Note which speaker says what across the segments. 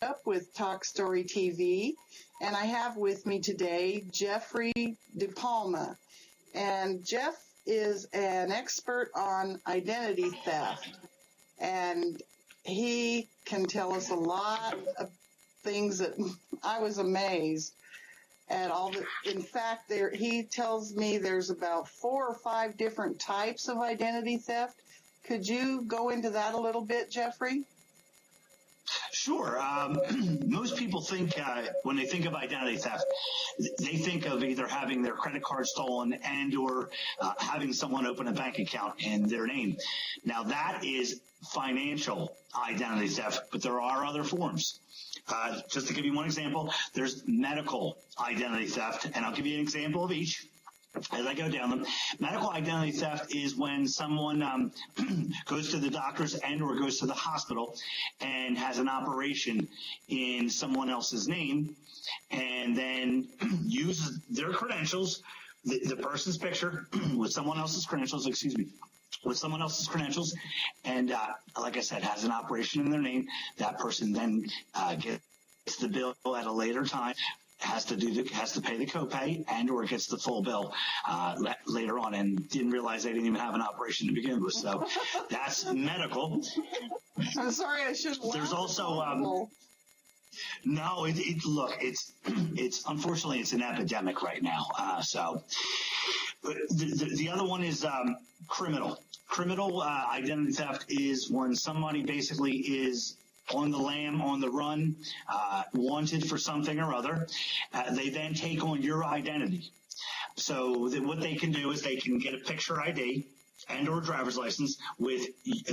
Speaker 1: Up with Talk Story TV, and I have with me today Jeffrey DePalma. And Jeff is an expert on identity theft, and he can tell us a lot of things that I was amazed at. In fact, he tells me there's about 4 or 5 different types of identity theft. Could you go into that a little bit, Jeffrey?
Speaker 2: Sure. Most people think when they think of identity theft, they think of either having their credit card stolen and or having someone open a bank account in their name. Now, that is financial identity theft, but there are other forms. Just to give you one example, there's medical identity theft, and I'll give you an example of each as I go down them. Medical identity theft is when someone goes to the doctors and or goes to the hospital and has an operation in someone else's name and then uses their credentials, the person's picture with someone else's credentials, and like I said, has an operation in their name. That person then gets the bill at a later time, has to pay the copay and or gets the full bill later on, and didn't realize they didn't even have an operation to begin with. So that's medical.
Speaker 1: I'm sorry, I should laugh.
Speaker 2: There's also no, look, it's unfortunately it's an epidemic right now. So the other one is criminal. Criminal identity theft is when somebody basically is on the lam, on the run, wanted for something or other. They then take on your identity. So what they can do is they can get a picture ID and or driver's license with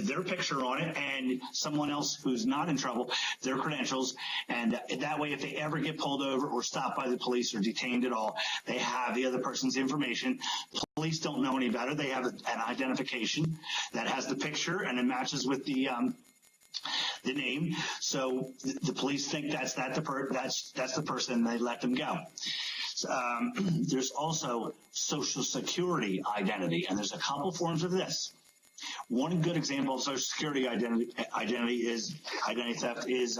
Speaker 2: their picture on it and someone else who's not in trouble, their credentials. And that way, if they ever get pulled over or stopped by the police or detained at all, they have the other person's information. Police don't know any better. They have an identification that has the picture and it matches with the name. So the police think that's the person, they let them go. There's also Social Security identity, and there's a couple forms of this. One good example of Social Security identity theft is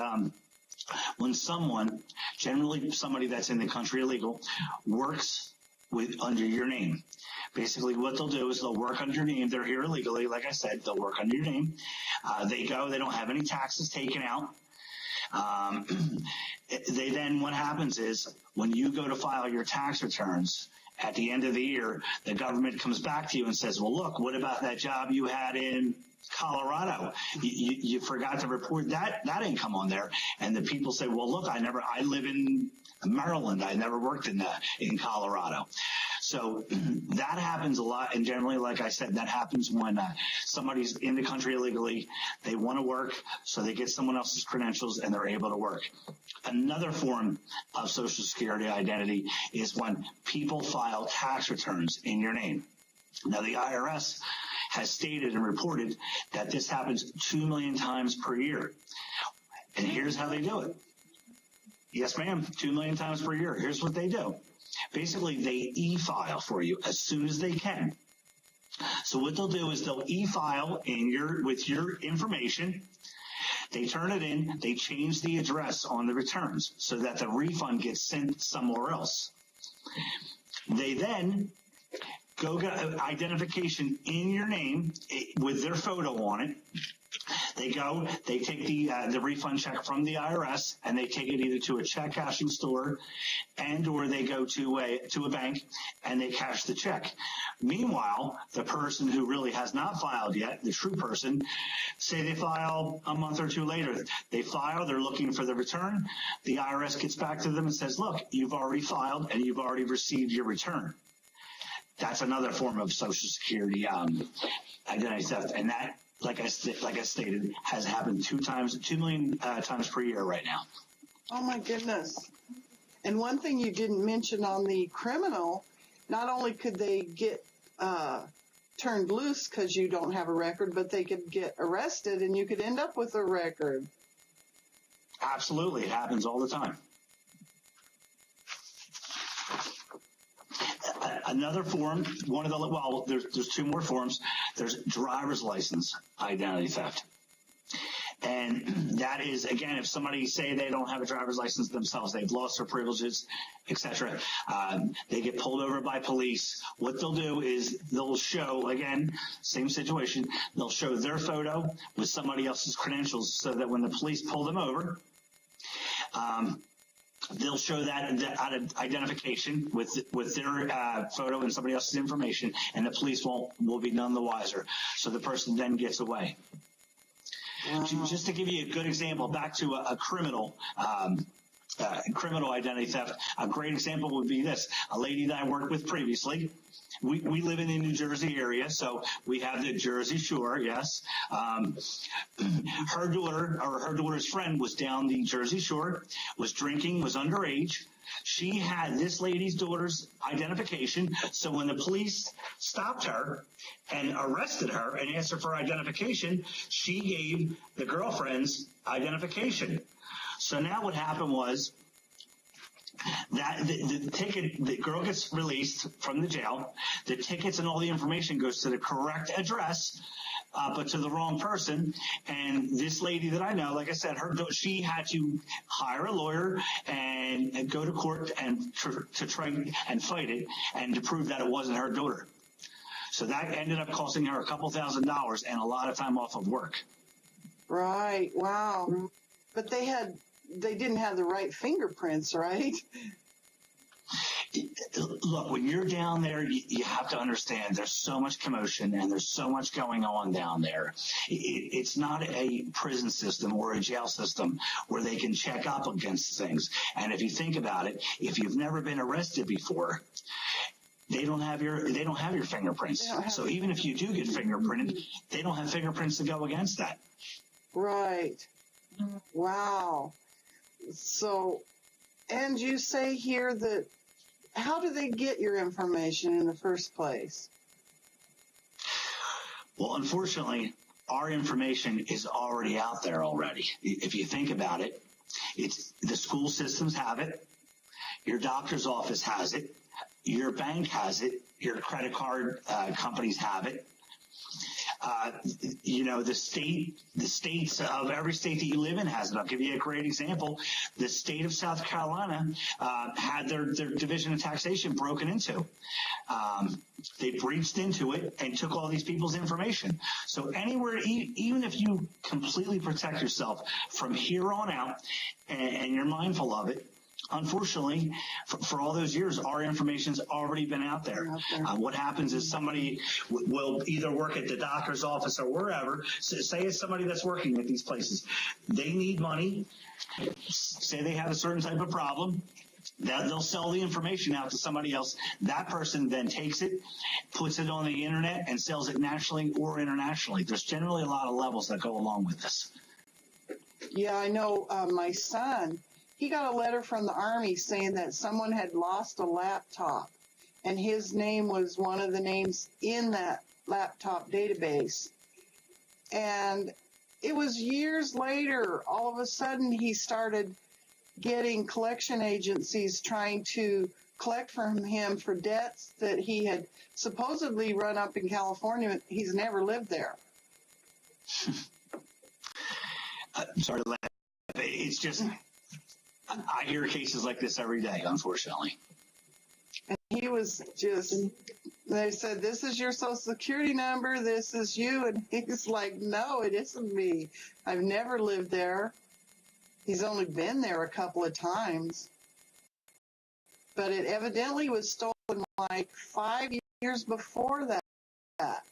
Speaker 2: when someone, generally somebody that's in the country illegal, works under your name. Basically, what they'll do is they'll work under your name. They're here illegally. Like I said, they'll work under your name. They don't have any taxes taken out. What happens is when you go to file your tax returns at the end of the year, the government comes back to you and says, well, look, what about that job you had in Colorado? You forgot to report that income on there. And the people say, well, look, I live in Maryland. I never worked in Colorado. So that happens a lot. And generally, like I said, that happens when somebody's in the country illegally. They want to work, so they get someone else's credentials and they're able to work. Another form of Social Security identity is when people file tax returns in your name. Now, the IRS has stated and reported that this happens 2 million times per year. And here's how they do it. Yes, ma'am, 2 million times per year. Here's what they do. Basically, they e-file for you as soon as they can. So what they'll do is they'll e-file with your information. They turn it in. They change the address on the returns so that the refund gets sent somewhere else. They then go get identification in your name with their photo on it. They go, they take the refund check from the IRS, and they take it either to a check cashing store, and or they go to a bank and they cash the check. Meanwhile, the person who really has not filed yet, the true person, say they file a month or two later. They file, they're looking for the return. The IRS gets back to them and says, look, you've already filed and you've already received your return. That's another form of Social Security identity theft, and that, like I stated, has happened 2 million times per year right now.
Speaker 1: Oh my goodness! And one thing you didn't mention on the criminal, not only could they get turned loose because you don't have a record, but they could get arrested, and you could end up with a record.
Speaker 2: Absolutely, it happens all the time. Another form, there's 2 more forms. There's driver's license identity theft. And that is, again, if somebody say they don't have a driver's license themselves, they've lost their privileges, etc. They get pulled over by police. What they'll do is they'll show, again, same situation, they'll show their photo with somebody else's credentials so that when the police pull them over, they'll show that identification with their photo and somebody else's information, and the police will be none the wiser. So the person then gets away. Wow. Just to give you a good example, back to a criminal identity theft, a great example would be this. A lady that I worked with previously, we live in the New Jersey area, so we have the Jersey Shore, yes. Her daughter's friend was down the Jersey Shore, was drinking, was underage. She had this lady's daughter's identification, so when the police stopped her and arrested her and asked her for identification, she gave the girlfriend's identification. So now what happened was that the girl gets released from the jail. The tickets and all the information goes to the correct address, but to the wrong person. And this lady that I know, like I said, she had to hire a lawyer and go to court and to try and fight it and to prove that it wasn't her daughter. So that ended up costing her a couple $1,000s and a lot of time off of work.
Speaker 1: Right. Wow. But they didn't have the right fingerprints, right?
Speaker 2: Look, when you're down there, you have to understand there's so much commotion and there's so much going on down there. It's not a prison system or a jail system where they can check up against things. And if you think about it, if you've never been arrested before, they don't have your fingerprints. So even if you do get fingerprinted, they don't have fingerprints to go against that.
Speaker 1: Right. Wow. So, and you say here that, how do they get your information in the first place?
Speaker 2: Well, unfortunately, our information is already out there already. If you think about it, the school systems have it, your doctor's office has it, your bank has it, your credit card companies have it. The states of every state that you live in has it. I'll give you a great example. The state of South Carolina had their division of taxation broken into. They breached into it and took all these people's information. So anywhere, even if you completely protect yourself from here on out and you're mindful of it, unfortunately, for all those years, our information's already been out there. What happens is somebody will either work at the doctor's office or wherever. Say it's somebody that's working at these places. They need money. Say they have a certain type of problem. They'll sell the information out to somebody else. That person then takes it, puts it on the internet, and sells it nationally or internationally. There's generally a lot of levels that go along with this.
Speaker 1: Yeah, I know my son, he got a letter from the Army saying that someone had lost a laptop, and his name was one of the names in that laptop database. And it was years later, all of a sudden, he started getting collection agencies trying to collect from him for debts that he had supposedly run up in California. He's never lived there.
Speaker 2: I'm sorry to laugh. It's just, I hear cases like this every day, unfortunately.
Speaker 1: And he was just They said, this is your social security number. This is you. And he's like, no, it isn't me. I've never lived there. He's only been there a couple of times. But it evidently was stolen like 5 years before that,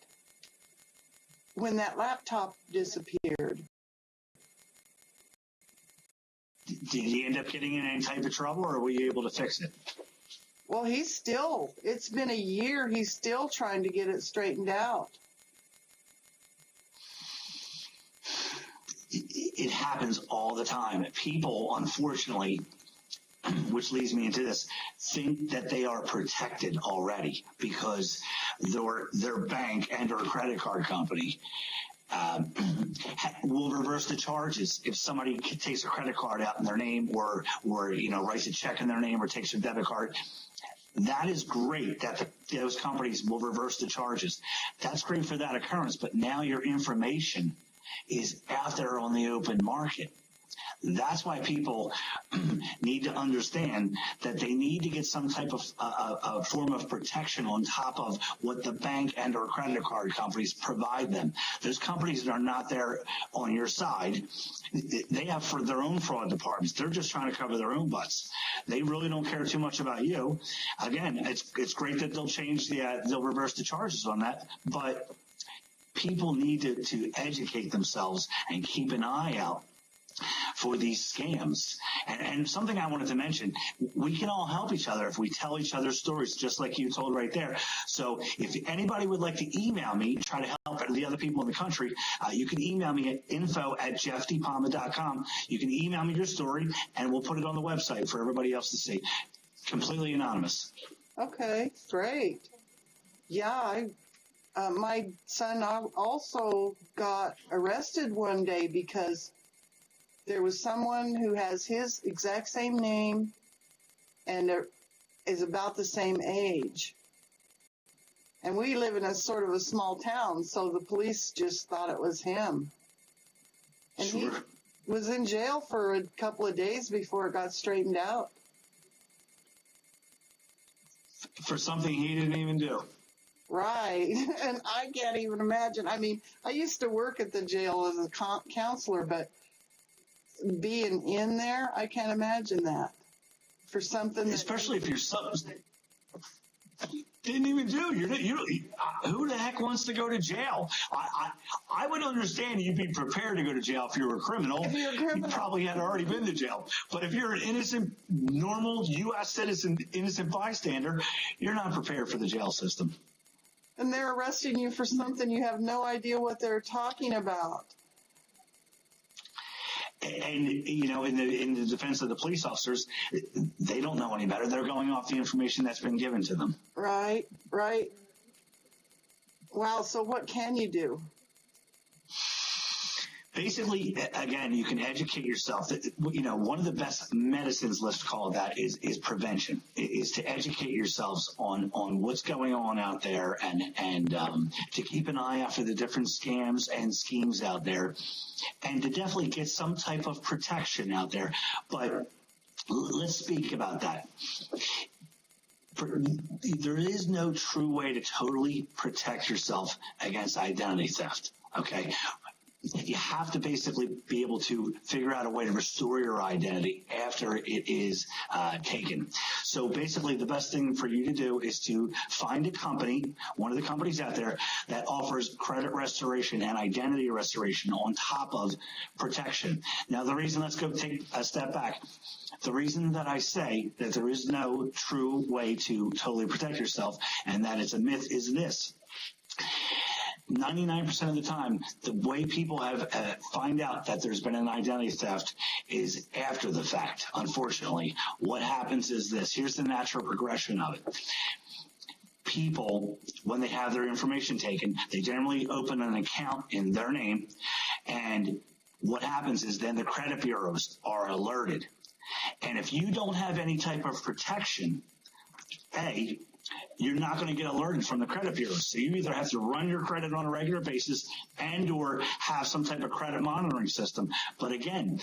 Speaker 1: when that laptop disappeared.
Speaker 2: Did he end up getting in any type of trouble, or were you able to fix it?
Speaker 1: Well, it's been a year. He's still trying to get it straightened out.
Speaker 2: It happens all the time. People, unfortunately, which leads me into this, think that they are protected already because their bank and or credit card company will reverse the charges if somebody takes a credit card out in their name or writes a check in their name or takes their debit card. That is great that those companies will reverse the charges. That's great for that occurrence, but now your information is out there on the open market. That's why people need to understand that they need to get some type of a form of protection on top of what the bank and or credit card companies provide them. Those companies that are not there on your side, they have for their own fraud departments. They're just trying to cover their own butts. They really don't care too much about you. Again, it's great that they'll reverse the charges on that, but people need to educate themselves and keep an eye out for these scams. And something I wanted to mention, we can all help each other if we tell each other stories, just like you told right there. So if anybody would like to email me, try to help the other people in the country, you can email me at info@jeffdepalma.com. You can email me your story, and we'll put it on the website for everybody else to see. Completely anonymous.
Speaker 1: Okay, great. Yeah, my son also got arrested one day because there was someone who has his exact same name and is about the same age. And we live in a sort of a small town, so the police just thought it was him. And
Speaker 2: Sure.
Speaker 1: He was in jail for a couple of days before it got straightened out.
Speaker 2: For something he didn't even do.
Speaker 1: Right. And I can't even imagine. I mean, I used to work at the jail as a counselor, but being in there, I can't imagine that. For something
Speaker 2: Especially if you're something didn't even do. Who the heck wants to go to jail? I would understand you'd be prepared to go to jail if you were a criminal.
Speaker 1: If you're a criminal.
Speaker 2: You probably had already been to jail. But if you're an innocent, normal U.S. citizen, innocent bystander, you're not prepared for the jail system.
Speaker 1: And they're arresting you for something you have no idea what they're talking about.
Speaker 2: And, in the defense of the police officers, they don't know any better. They're going off the information that's been given to them.
Speaker 1: Right. Wow, so what can you do?
Speaker 2: Basically, again, you can educate yourself. One of the best medicines, let's call that, is prevention. Is to educate yourselves on what's going on out there and to keep an eye out for the different scams and schemes out there, and to definitely get some type of protection out there. But let's speak about that. There is no true way to totally protect yourself against identity theft. Okay. You have to basically be able to figure out a way to restore your identity after it is taken. So basically the best thing for you to do is to find a company, one of the companies out there that offers credit restoration and identity restoration on top of protection. Now let's go take a step back. The reason that I say that there is no true way to totally protect yourself and that it's a myth is this. 99% of the time, the way people have find out that there's been an identity theft is after the fact. Unfortunately, what happens is this. Here's the natural progression of it. People, when they have their information taken, they generally open an account in their name, and what happens is then the credit bureaus are alerted. And if you don't have any type of protection, you're not going to get alerted from the credit bureaus. So you either have to run your credit on a regular basis and or have some type of credit monitoring system. But again,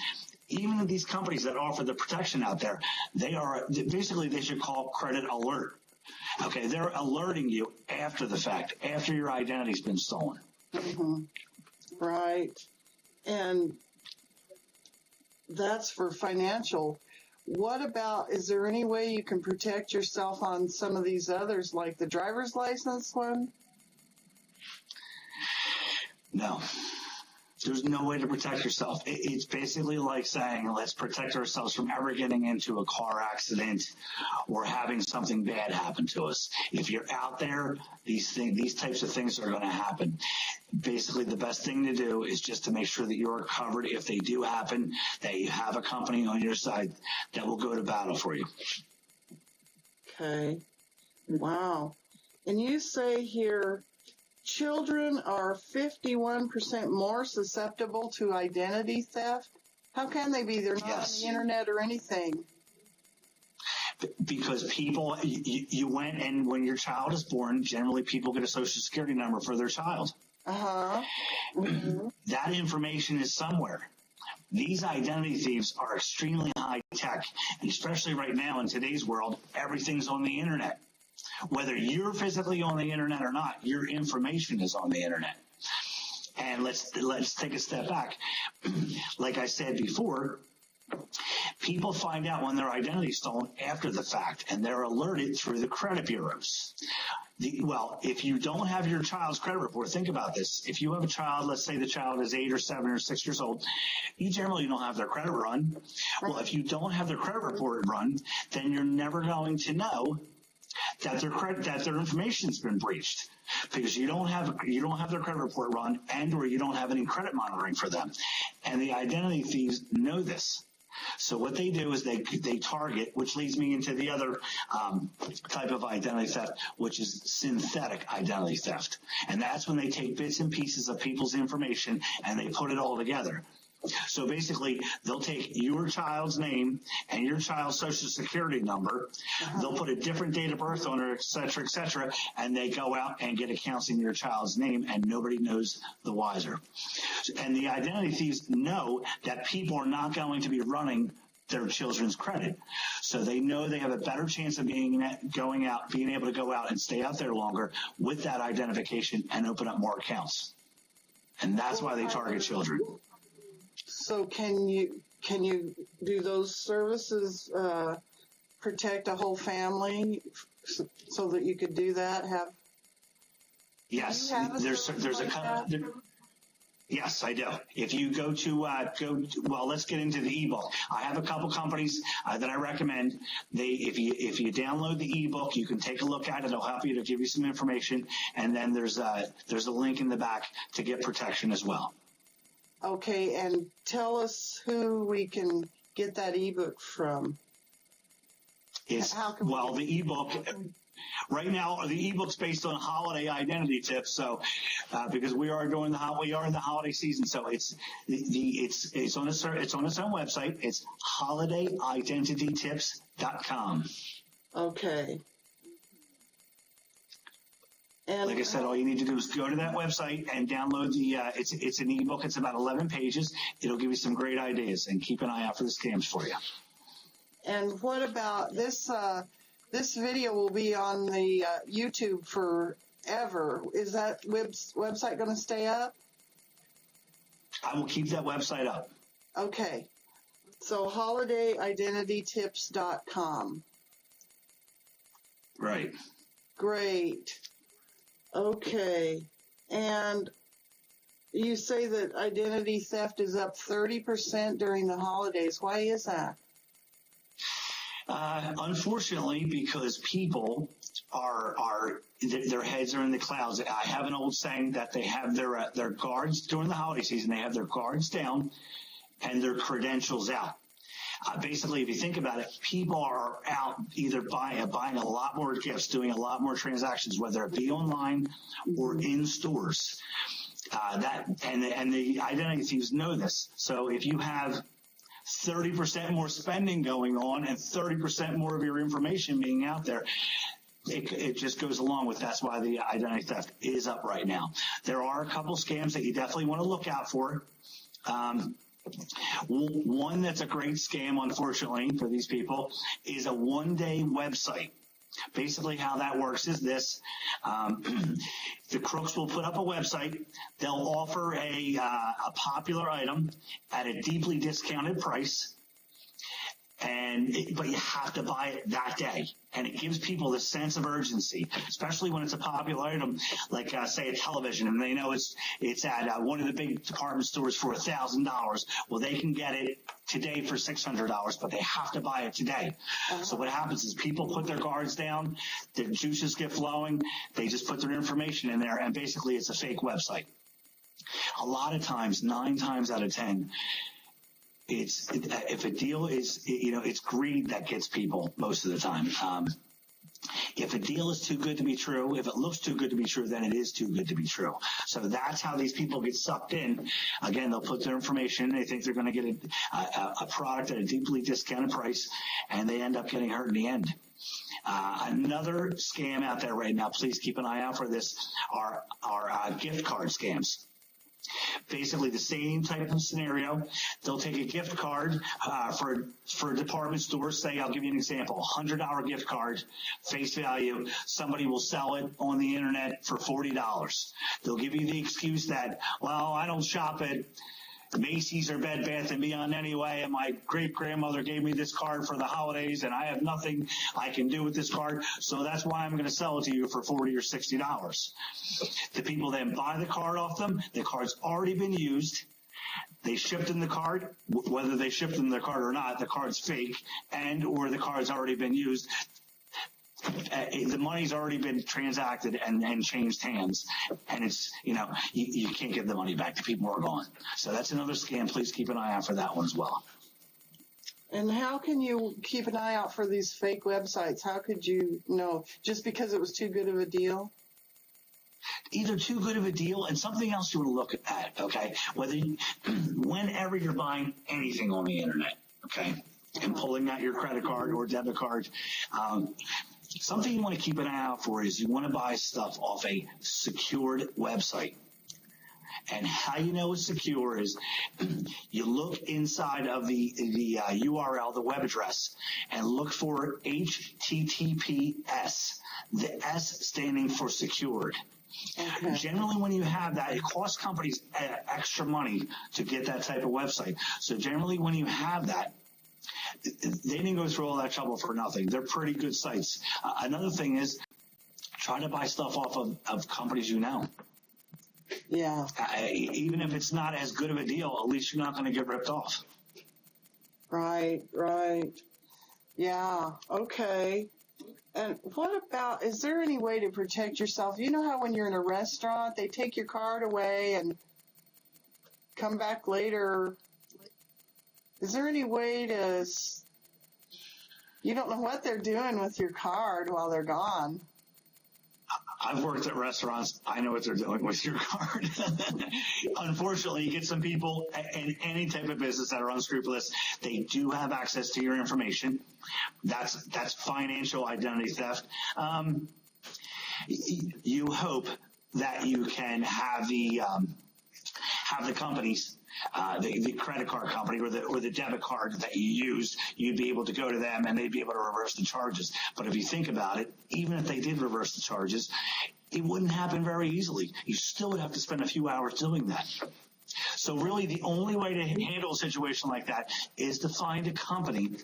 Speaker 2: even these companies that offer the protection out there, they should call credit alert. Okay, they're alerting you after the fact, after your identity's been stolen.
Speaker 1: Mm-hmm. Right. And that's for financial. What about, is there any way you can protect yourself on some of these others, like the driver's license one?
Speaker 2: No. There's no way to protect yourself. It's basically like saying, let's protect ourselves from ever getting into a car accident or having something bad happen to us. If you're out there, these types of things are going to happen. Basically, the best thing to do is just to make sure that you're covered if they do happen, that you have a company on your side that will go to battle for you.
Speaker 1: Okay. Wow. And you say here, children are 51% more susceptible to identity theft. How can they be? They're not on the internet or anything.
Speaker 2: Because people, you went, and when your child is born, generally people get a social security number for their child.
Speaker 1: Uh-huh. Mm-hmm.
Speaker 2: That information is somewhere. These identity thieves are extremely high tech, and especially right now in today's world, everything's on the internet. Whether you're physically on the internet or not, your information is on the internet. And let's take a step back. Like I said before, people find out when their identity is stolen after the fact, and they're alerted through the credit bureaus. Well, if you don't have your child's credit report, think about this. If you have a child, let's say the child is 8 or 7 or 6 years old, you generally don't have their credit run. Well, if you don't have their credit report run, then you're never going to know that their information's been breached, because you don't have their credit report run, and or you don't have any credit monitoring for them. And the identity thieves know this. So what they do is they target, which leads me into the other type of identity theft, which is synthetic identity theft. And that's when they take bits and pieces of people's information and they put it all together. So basically, they'll take your child's name and your child's social security number. They'll put a different date of birth on it, et cetera, and they go out and get accounts in your child's name, and nobody knows the wiser. And the identity thieves know that people are not going to be running their children's credit. So they know they have a better chance of being able to go out and stay out there longer with that identification and open up more accounts. And that's why they target children.
Speaker 1: So can you do those services protect a whole family so that you could do that?
Speaker 2: Yes, there's a yes, I do. If you go to well, let's get into the ebook. I have a couple companies that I recommend. If you download the ebook, you can take a look at it. It'll help you to give you some information, and then there's a link in the back to get protection as well.
Speaker 1: Okay, and tell us who we can get that ebook from.
Speaker 2: The ebook right now, the ebook's based on holiday identity tips. So, because we are in the holiday season, so it's on its own website. It's holidayidentitytips.com.
Speaker 1: Okay. And
Speaker 2: like I said, all you need to do is go to that website and download it's an ebook. It's about 11 pages. It'll give you some great ideas, and keep an eye out for the scams for you.
Speaker 1: And what about this? This video will be on the YouTube forever. Is that website going to stay up?
Speaker 2: I will keep that website up.
Speaker 1: Okay. So holidayidentitytips.com.
Speaker 2: Right.
Speaker 1: Great. Okay. And you say that identity theft is up 30% during the holidays. Why is that?
Speaker 2: Unfortunately, because people their heads are in the clouds. I have an old saying that they have their guards during the holiday season. They have their guards down and their credentials out. Basically, if you think about it, people are out either buying a lot more gifts, doing a lot more transactions, whether it be online or in stores. And the identity thieves know this. So if you have 30% more spending going on and 30% more of your information being out there, it just goes along with that's why the identity theft is up right now. There are a couple scams that you definitely want to look out for. One that's a great scam, unfortunately, for these people is a one-day website. Basically, how that works is this. The crooks will put up a website. They'll offer a popular item at a deeply discounted price. But you have to buy it that day. And it gives people this sense of urgency, especially when it's a popular item, like say a television, and they know it's at one of the big department stores for $1,000. Well, they can get it today for $600, but they have to buy it today. So what happens is people put their guards down, their juices get flowing, they just put their information in there, and basically it's a fake website. A lot of times, 9 times out of 10, if a deal is, it's greed that gets people most of the time. If a deal is too good to be true, if it looks too good to be true, then it is too good to be true. So that's how these people get sucked in. Again, they'll put their information in. They think they're going to get a product at a deeply discounted price, and they end up getting hurt in the end. Another scam out there right now, please keep an eye out for this, are gift card scams. Basically the same type of scenario. They'll take a gift card for a department store. Say, I'll give you an example, $100 gift card, face value. Somebody will sell it on the internet for $40. They'll give you the excuse that, well, I don't shop at Macy's or Bed Bath & Beyond anyway, and my great-grandmother gave me this card for the holidays, and I have nothing I can do with this card, so that's why I'm going to sell it to you for $40 or $60. The people then buy the card off them. The card's already been used. They shipped in the card. Whether they shipped in the card or not, the card's fake, or the card's already been used. The money's already been transacted and changed hands, and it's, you can't get the money back. The people are gone. So that's another scam. Please keep an eye out for that one as well.
Speaker 1: And how can you keep an eye out for these fake websites? How could you know? Just because it was too good of a deal?
Speaker 2: Either too good of a deal and something else you want to look at, okay? Whenever you're buying anything on the internet, okay, and pulling out your credit card or debit card, something you want to keep an eye out for is you want to buy stuff off a secured website. And how you know it's secure is you look inside of the URL, the web address, and look for HTTPS, the S standing for secured. Okay. Generally, when you have that, it costs companies extra money to get that type of website. So generally, when you have that, they didn't go through all that trouble for nothing. They're pretty good sites. Another thing is try to buy stuff off of companies you know.
Speaker 1: Yeah.
Speaker 2: Even if it's not as good of a deal, at least you're not going to get ripped off.
Speaker 1: Right. Yeah. Okay. And what about, is there any way to protect yourself? You know how when you're in a restaurant, they take your card away and come back later. Is there any way to, you don't know what they're doing with your card while they're gone?
Speaker 2: I've worked at restaurants. I know what they're doing with your card. Unfortunately, you get some people in any type of business that are unscrupulous. They do have access to your information. That's financial identity theft. You hope that you can have the companies, the credit card company or the debit card that you used, you'd be able to go to them and they'd be able to reverse the charges. But if you think about it, even if they did reverse the charges, it wouldn't happen very easily. You still would have to spend a few hours doing that. So really the only way to handle a situation like that is to find a company,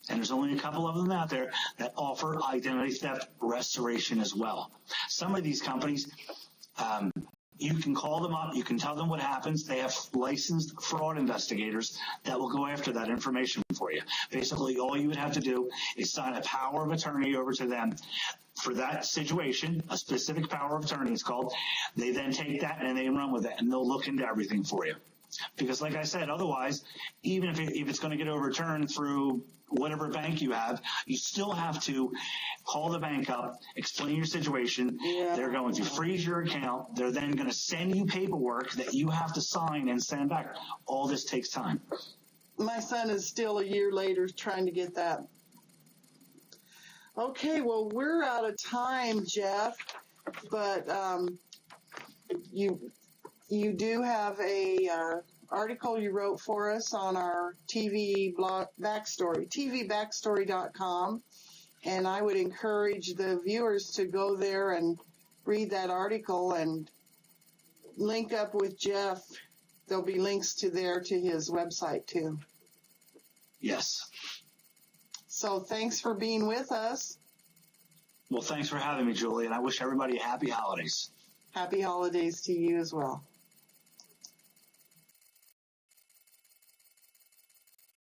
Speaker 2: and there's only a couple of them out there, that offer identity theft restoration as well. Some of these companies, you can call them up. You can tell them what happens. They have licensed fraud investigators that will go after that information for you. Basically, all you would have to do is sign a power of attorney over to them for that situation, a specific power of attorney it's called. They then take that and they run with it, and they'll look into everything for you. Because like I said, otherwise, even if it's going to get overturned through whatever bank you have, you still have to call the bank up, explain your situation. Yeah. They're going to freeze your account. They're then going to send you paperwork that you have to sign and send back. All this takes time.
Speaker 1: My son is still a year later trying to get that. Okay, well, we're out of time, Jeff, but you do have a article you wrote for us on our TV blog backstory, tvbackstory.com, And I would encourage the viewers to go there and read that article and link up with Jeff. There'll be links to his website too.
Speaker 2: Yes.
Speaker 1: So thanks for being with us.
Speaker 2: Well, thanks for having me, Julie, and I wish everybody happy holidays.
Speaker 1: Happy holidays to you as well.